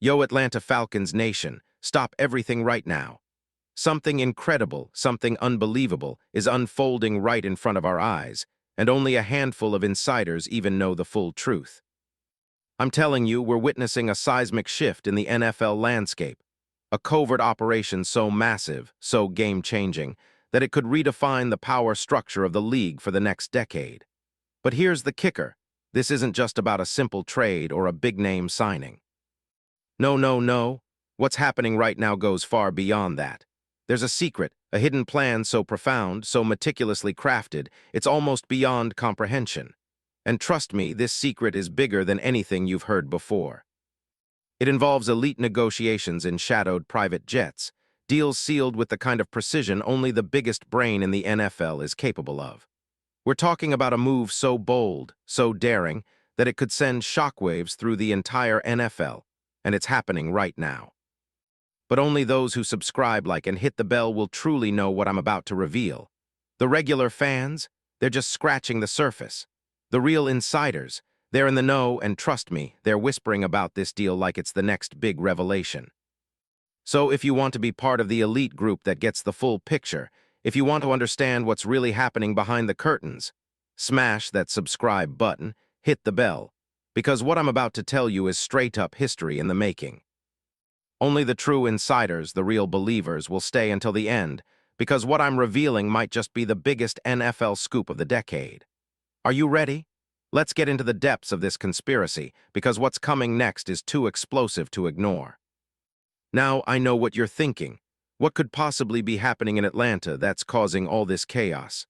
Yo, Atlanta Falcons Nation, stop everything right now. Something incredible, something unbelievable is unfolding right in front of our eyes, and only a handful of insiders even know the full truth. I'm telling you, we're witnessing a seismic shift in the NFL landscape, a covert operation so massive, so game-changing, that it could redefine the power structure of the league for the next decade. But here's the kicker. This isn't just about a simple trade or a big-name signing. No, no, no. What's happening right now goes far beyond that. There's a secret, a hidden plan so profound, so meticulously crafted, it's almost beyond comprehension. And trust me, this secret is bigger than anything you've heard before. It involves elite negotiations in shadowed private jets, deals sealed with the kind of precision only the biggest brain in the NFL is capable of. We're talking about a move so bold, so daring, that it could send shockwaves through the entire NFL, and it's happening right now. But only those who subscribe, like, and hit the bell will truly know what I'm about to reveal. The regular fans, they're just scratching the surface. The real insiders, they're in the know, and trust me, they're whispering about this deal like it's the next big revelation. So if you want to be part of the elite group that gets the full picture, if you want to understand what's really happening behind the curtains, smash that subscribe button, hit the bell, because what I'm about to tell you is straight-up history in the making. Only the true insiders, the real believers, will stay until the end, because what I'm revealing might just be the biggest NFL scoop of the decade. Are you ready? Let's get into the depths of this conspiracy, because what's coming next is too explosive to ignore. Now I know what you're thinking. What could possibly be happening in Atlanta that's causing all this chaos?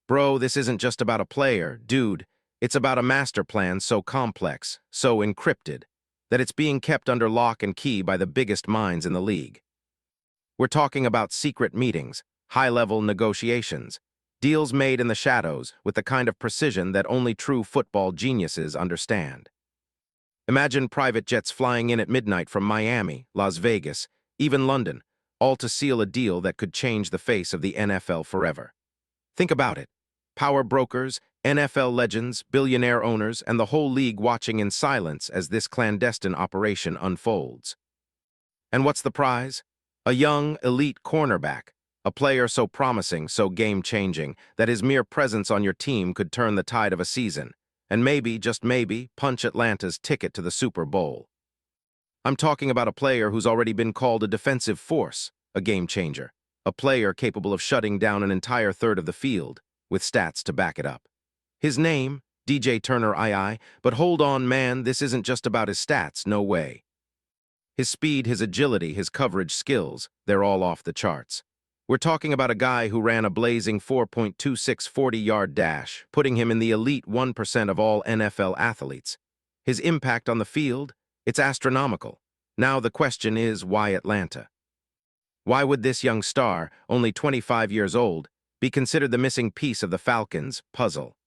Bro, this isn't just about a player, dude. It's about a master plan so complex, so encrypted, that it's being kept under lock and key by the biggest minds in the league. We're talking about secret meetings, high-level negotiations, deals made in the shadows with the kind of precision that only true football geniuses understand. Imagine private jets flying in at midnight from Miami, Las Vegas, even London, all to seal a deal that could change the face of the NFL forever. Think about it. Power brokers, NFL legends, billionaire owners, and the whole league watching in silence as this clandestine operation unfolds. And what's the prize? A young, elite cornerback, a player so promising, so game-changing, that his mere presence on your team could turn the tide of a season, and maybe, just maybe, punch Atlanta's ticket to the Super Bowl. I'm talking about a player who's already been called a defensive force, a game-changer, a player capable of shutting down an entire third of the field, with stats to back it up. His name, DJ Turner II, but hold on, man, this isn't just about his stats, no way. His speed, his agility, his coverage skills, they're all off the charts. We're talking about a guy who ran a blazing 4.26 40-yard dash, putting him in the elite 1% of all NFL athletes. His impact on the field, it's astronomical. Now the question is, why Atlanta? Why would this young star, only 25 years old, be considered the missing piece of the Falcons' puzzle?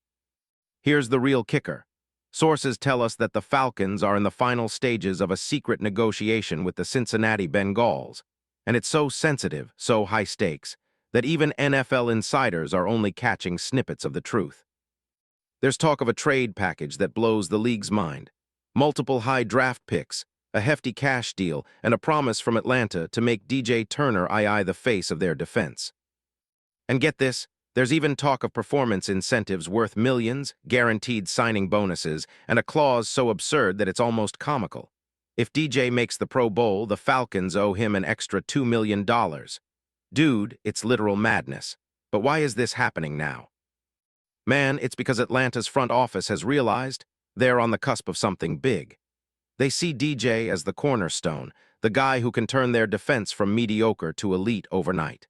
Here's the real kicker. Sources tell us that the Falcons are in the final stages of a secret negotiation with the Cincinnati Bengals, and it's so sensitive, so high stakes, that even NFL insiders are only catching snippets of the truth. There's talk of a trade package that blows the league's mind, multiple high draft picks, a hefty cash deal, and a promise from Atlanta to make DJ Turner II the face of their defense. And get this, there's even talk of performance incentives worth millions, guaranteed signing bonuses, and a clause so absurd that it's almost comical. If DJ makes the Pro Bowl, the Falcons owe him an extra $2 million. Dude, it's literal madness. But why is this happening now? Man, it's because Atlanta's front office has realized they're on the cusp of something big. They see DJ as the cornerstone, the guy who can turn their defense from mediocre to elite overnight.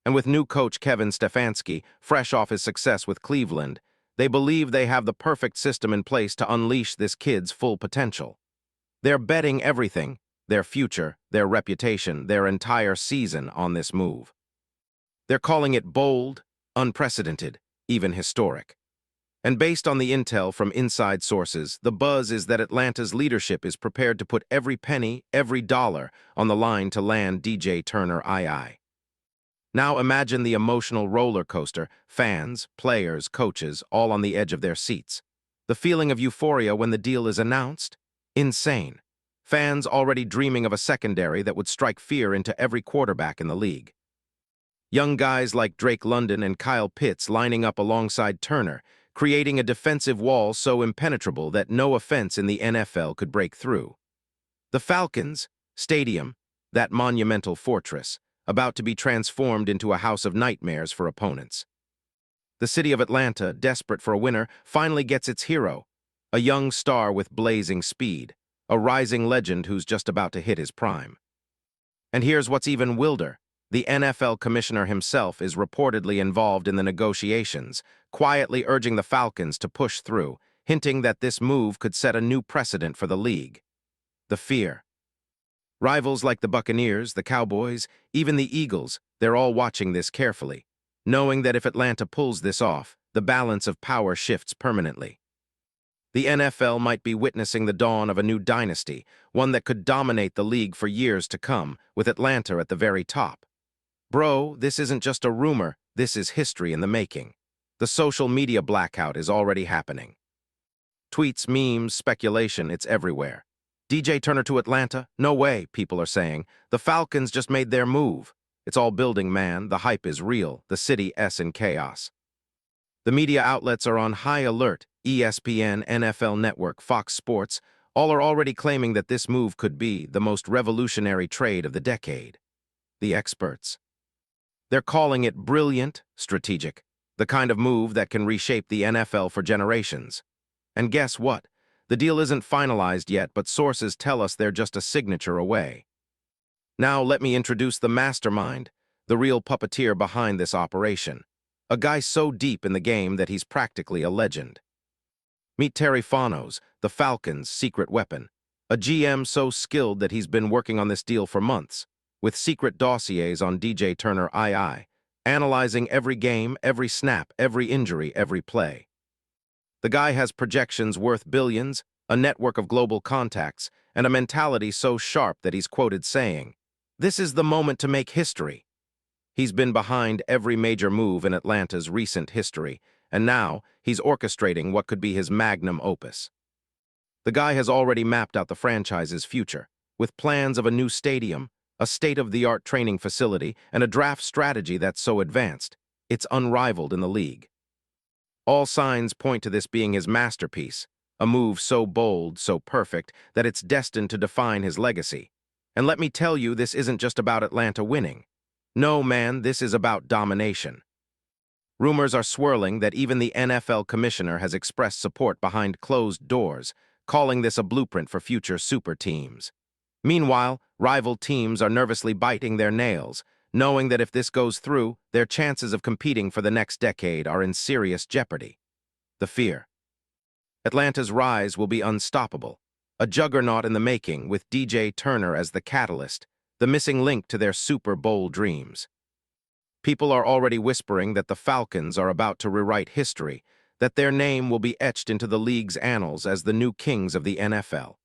And with new coach Kevin Stefanski, fresh off his success with Cleveland, they believe they have the perfect system in place to unleash this kid's full potential. They're betting everything, their future, their reputation, their entire season on this move. They're calling it bold, unprecedented, even historic. And based on the intel from inside sources, the buzz is that Atlanta's leadership is prepared to put every penny, every dollar on the line to land DJ Turner II. Now imagine the emotional roller coaster, fans, players, coaches, all on the edge of their seats. The feeling of euphoria when the deal is announced? Insane. fans already dreaming of a secondary that would strike fear into every quarterback in the league. Young guys like Drake London and Kyle Pitts lining up alongside Turner, creating a defensive wall so impenetrable that no offense in the NFL could break through. The Falcons stadium, that monumental fortress, about to be transformed into a house of nightmares for opponents. The city of Atlanta, desperate for a winner, finally gets its hero, a young star with blazing speed, a rising legend who's just about to hit his prime. And here's what's even wilder. The NFL commissioner himself is reportedly involved in the negotiations, quietly urging the Falcons to push through, hinting that this move could set a new precedent for the league. The fear. Rivals like the Buccaneers, the Cowboys, even the Eagles, they're all watching this carefully, knowing that if Atlanta pulls this off, the balance of power shifts permanently. The NFL might be witnessing the dawn of a new dynasty, one that could dominate the league for years to come, with Atlanta at the very top. Bro, this isn't just a rumor, this is history in the making. The social media blackout is already happening. Tweets, memes, speculation, it's everywhere. DJ Turner to Atlanta? No way, people are saying. The Falcons just made their move. It's all building, man. The hype is real. The city's in chaos. The media outlets are on high alert. ESPN, NFL Network, Fox Sports, all are already claiming that this move could be the most revolutionary trade of the decade. The experts. They're calling it brilliant, strategic, the kind of move that can reshape the NFL for generations. And guess what? The deal isn't finalized yet, but sources tell us they're just a signature away. Now let me introduce the mastermind, the real puppeteer behind this operation. A guy so deep in the game that he's practically a legend. Meet Terry Fanos, the Falcons' secret weapon. A GM so skilled that he's been working on this deal for months, with secret dossiers on DJ Turner II, analyzing every game, every snap, every injury, every play. The guy has projections worth billions, a network of global contacts, and a mentality so sharp that he's quoted saying, "This is the moment to make history." He's been behind every major move in Atlanta's recent history, and now he's orchestrating what could be his magnum opus. The guy has already mapped out the franchise's future, with plans of a new stadium, a state-of-the-art training facility, and a draft strategy that's so advanced, it's unrivaled in the league. All signs point to this being his masterpiece, a move so bold, so perfect, that it's destined to define his legacy. And let me tell you, this isn't just about Atlanta winning. No, man, this is about domination. Rumors are swirling that even the NFL commissioner has expressed support behind closed doors, calling this a blueprint for future super teams. Meanwhile, rival teams are nervously biting their nails, knowing that if this goes through, their chances of competing for the next decade are in serious jeopardy. The fear. Atlanta's rise will be unstoppable, a juggernaut in the making with DJ Turner as the catalyst, the missing link to their Super Bowl dreams. People are already whispering that the Falcons are about to rewrite history, that their name will be etched into the league's annals as the new kings of the NFL.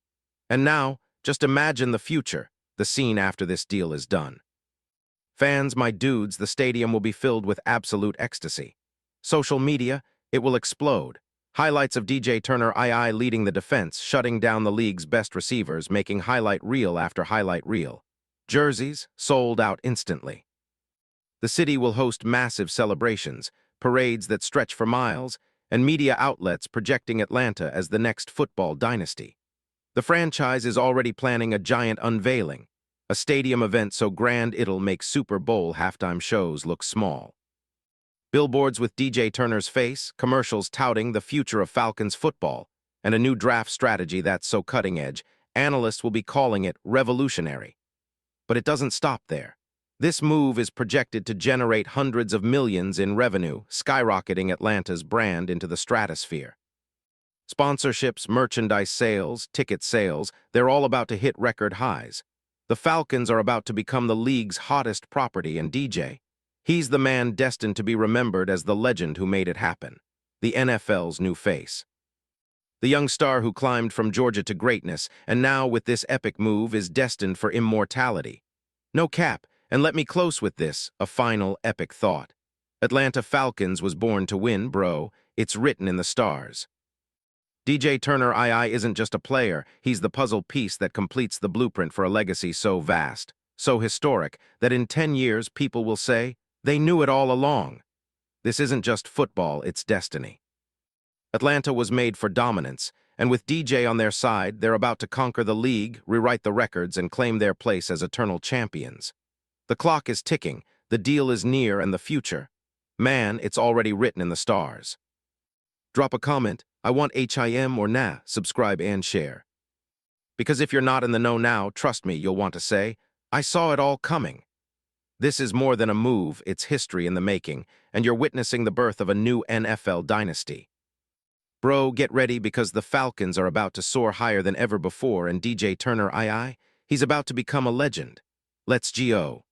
And now, just imagine the future, the scene after this deal is done. Fans, my dudes, the stadium will be filled with absolute ecstasy. Social media, it will explode. Highlights of DJ Turner II leading the defense, shutting down the league's best receivers, making highlight reel after highlight reel. Jerseys sold out instantly. The city will host massive celebrations, parades that stretch for miles, and media outlets projecting Atlanta as the next football dynasty. The franchise is already planning a giant unveiling, a stadium event so grand it'll make Super Bowl halftime shows look small. Billboards with DJ Turner's face, commercials touting the future of Falcons football, and a new draft strategy that's so cutting-edge, analysts will be calling it revolutionary. But it doesn't stop there. This move is projected to generate hundreds of millions in revenue, skyrocketing Atlanta's brand into the stratosphere. Sponsorships, merchandise sales, ticket sales, they're all about to hit record highs. The Falcons are about to become the league's hottest property, and DJ, he's the man destined to be remembered as the legend who made it happen, the NFL's new face. The young star who climbed from Georgia to greatness, and now with this epic move is destined for immortality. No cap, and let me close with this, a final epic thought. Atlanta Falcons was born to win, bro. It's written in the stars. DJ Turner II isn't just a player, he's the puzzle piece that completes the blueprint for a legacy so vast, so historic, that in 10 years people will say, they knew it all along. This isn't just football, it's destiny. Atlanta was made for dominance, and with DJ on their side, they're about to conquer the league, rewrite the records, and claim their place as eternal champions. The clock is ticking, the deal is near, and the future. Man, it's already written in the stars. Drop a comment, I want HIM or nah, subscribe and share. Because if you're not in the know now, trust me, you'll want to say, I saw it all coming. This is more than a move, it's history in the making, and you're witnessing the birth of a new NFL dynasty. Bro, get ready because the Falcons are about to soar higher than ever before, and DJ Turner II, he's about to become a legend. Let's go.